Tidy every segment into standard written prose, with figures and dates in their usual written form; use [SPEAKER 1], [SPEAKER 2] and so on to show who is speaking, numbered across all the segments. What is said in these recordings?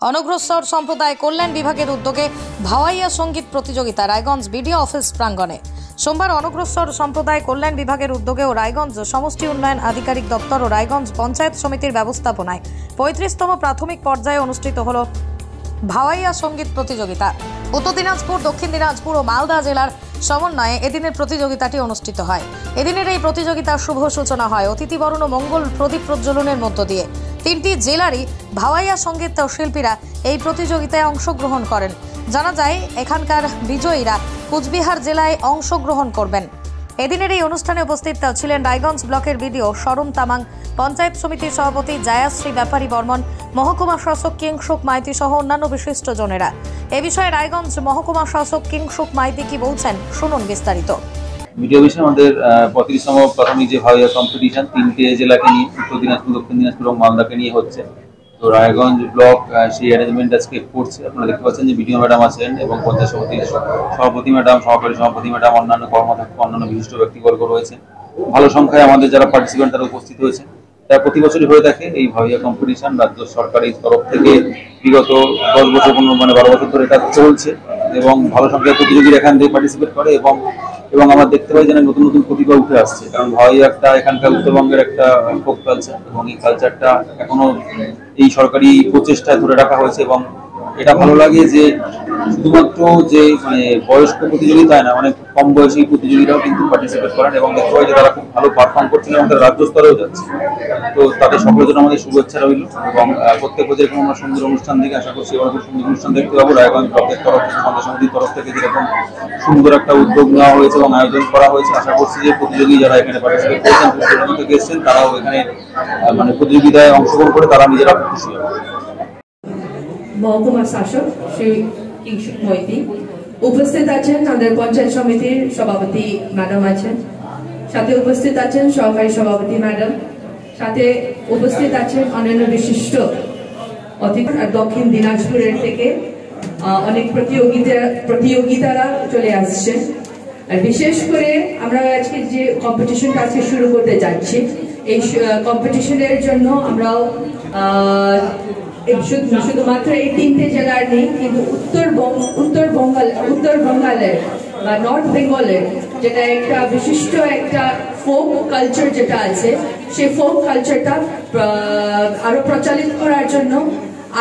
[SPEAKER 1] অনগ্রসর সম্প্রদায় কল্যাণ বিভাগের উদ্যোগে ভাওয়াইয়া সঙ্গীত প্রতিযোগিতা রায়গঞ্জ বিডিও অফিস প্রাঙ্গণে। সোমবার অনগ্রসর সম্প্রদায় কল্যাণ বিভাগের উদ্যোগে ও রায়গঞ্জ সমষ্টি উন্নয়ন আধিকারিক দপ্তর ও রায়গঞ্জ পঞ্চায়েত সমিতির ব্যবস্থাপনায় 35তম প্রাথমিক পর্যায়ে অনুষ্ঠিত হল ভাওয়াইয়া সঙ্গীত প্রতিযোগিতা। উত্তর দিনাজপুর, দক্ষিণ দিনাজপুর ও মালদা জেলার সমন্বয়ে এদিনের প্রতিযোগিতাটি অনুষ্ঠিত হয়। এদিনের এই প্রতিযোগিতার শুভ সূচনা হয় অতিথি বরণ ও মঙ্গল প্রদীপ প্রজ্বলনের মধ্য দিয়ে। 3টি জেলারই ভাওয়াইয়া সঙ্গীত শিল্পীরা এই প্রতিযোগিতায় অংশগ্রহণ করেন। জানা যায় এখানকার বিজয়ীরা কুচবিহার জেলায় অংশগ্রহণ করবেন। এদিনের এই অনুষ্ঠানে উপস্থিত ছিলেন রায়গঞ্জ ব্লকের বিডিও শরণ তামাং, পঞ্চায়েত সমিতির সভাপতি জায়াশ্রী ব্যাপারী বর্মন, মহকুমা শাসক কিংসুক মাইতি সহ অন্যান্য বিশিষ্টজনেরা। এ বিষয়ে রায়গঞ্জ মহকুমা শাসক কিংসুক মাইতি কি বলছেন শুনুন বিস্তারিত।
[SPEAKER 2] ভিডিও বিষয়ে আমাদের 35তম প্রাথমিক যে ভাওয়াইয়া কম্পিটিশন 3টে জেলাকে নিয়ে, উত্তর দিনাজপুর, দক্ষিণ দিনাজপুর এবং মালদাকে নিয়ে হচ্ছে। তো রায়গঞ্জ ব্লক সেই অ্যারেঞ্জমেন্ট আজকে করছে। আপনারা দেখতে পাচ্ছেন যে বিডিও ম্যাডাম আছেন এবং পঞ্চায়েত সমিতির সভাপতি ম্যাডাম, সহকারী সভাপতি ম্যাডাম, অন্যান্য কর্মকর্তা, অন্যান্য বিশিষ্ট ব্যক্তিবর্গ রয়েছে। ভালো সংখ্যায় আমাদের যারা পার্টিসিপেন্ট তারা উপস্থিত হয়েছে। তারা প্রতি বছরই হয়ে থাকে এই ভাওয়াইয়া কম্পিটিশন। রাজ্য সরকারের তরফ থেকে বিগত 10 বছর 12 বছর ধরে এটা চলছে এবং ভালো সংখ্যায় প্রতিযোগীরা এখান থেকে পার্টিসিপেট করে এবং আমরা দেখতে পাই যে নতুন নতুন প্রতিভা উঠে আসছে। কারণ ভাওয়াইয়া একটা এখানকার উত্তরবঙ্গের একটা ফোক কালচার এবং এই কালচারটা এখনো এই সরকারি প্রচেষ্টায় ধরে রাখা হয়েছে। এবং এটা ভালো লাগে যে শুধুমাত্র যে বয়স্ক প্রতিযোগিতায় না, অনেক কম বয়সী প্রতিযোগীরাও কিন্তু পার্টিসিপেট করেন এবং দেখতে পাই যে তারা খুব ভালো পারফর্ম করছেন এবং তারা রাজ্য স্তরেও যাচ্ছে। তো তাদের সকলের জন্য আমাদের শুভেচ্ছা রইল এবং প্রত্যেক বছর এরকম আমরা সুন্দর অনুষ্ঠান দেখে আশা করছি এবার খুব সুন্দর অনুষ্ঠান দেখতে পাবো। রায়গঞ্জ ব্লকের তরফ থেকে, পঞ্চায়েত সমিতির তরফ থেকে যেরকম সুন্দর একটা উদ্যোগ নেওয়া হয়েছে এবং আয়োজন করা হয়েছে, আশা করছি যে প্রতিযোগী যারা এখানে পার্টিসিপেট করেছেন, দূর থেকে এসেছেন, তারাও এখানে প্রতিযোগিতায় অংশগ্রহণ করে তারা নিজেরা খুশি হবে।
[SPEAKER 3] মহকুমা শাসক শ্রী কিংসুক মাইতি উপস্থিত আছেন, আমাদের পঞ্চায়েত সমিতির সভাপতি ম্যাডাম আছেন, সাথে উপস্থিত আছেন সহকারী সভাপতি ম্যাডাম, সাথে উপস্থিত আছেন অন্যান্য বিশিষ্ট অতিথি। আর দক্ষিণ দিনাজপুরের থেকে অনেক প্রতিযোগিতারা চলে আসছেন। আর বিশেষ করে আমরা আজকে যে কম্পিটিশনটা আজকে শুরু করতে যাচ্ছি, এই কম্পিটিশনের জন্য আমরাও শুধুমাত্র এই 3টে জেলার নেই, কিন্তু উত্তর বঙ্গালের বা নর্থ বেঙ্গলের যেটা একটা বিশিষ্ট একটা ফোক কালচার যেটা আছে, সেই ফোক কালচারটা আরো প্রচলিত করার জন্য,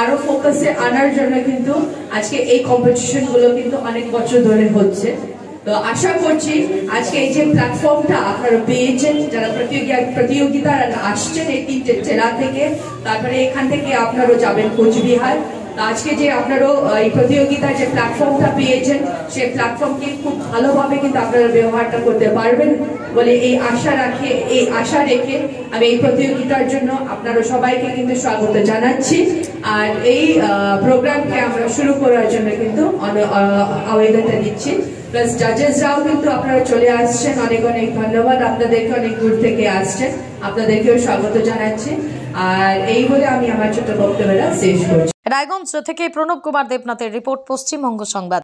[SPEAKER 3] আরো ফোকাসে আনার জন্য কিন্তু আজকে এই কম্পিটিশন গুলো কিন্তু অনেক বছর ধরে হচ্ছে। তো আশা করছি আজকে এই যে প্ল্যাটফর্মটা আপনারা পেয়েছেন, যারা প্রতিযোগিতারা আসছেন এই 3টে জেলা থেকে, তারপরে এখান থেকে আপনারাও যাবেন কোচবিহার। আজকে যে আপনারাও এই প্রতিযোগিতার যে প্ল্যাটফর্মটা পেয়েছেন, সেই প্ল্যাটফর্মকে খুব ভালোভাবে কিন্তু আপনারা ব্যবহারটা করতে পারবেন বলে এই আশা রেখে আমি এই প্রতিযোগিতার জন্য আপনারা সবাইকে কিন্তু স্বাগত জানাচ্ছি। আর এই প্রোগ্রামকে আমরা শুরু করার জন্য কিন্তু আবেদনটা দিচ্ছি। প্লাস জাজেসরাও কিন্তু আপনারা চলে আসছেন, অনেক অনেক ধন্যবাদ আপনাদেরকে, অনেক দূর থেকে আসছেন, আপনাদেরকেও স্বাগত জানাচ্ছি। আর এই বলে আমি আমার ছোট বক্তব্যটা শেষ করছি।
[SPEAKER 1] রায়গঞ্জ থেকে প্রণব কুমার দেবনাথের রিপোর্ট, পশ্চিমবঙ্গ সংবাদ।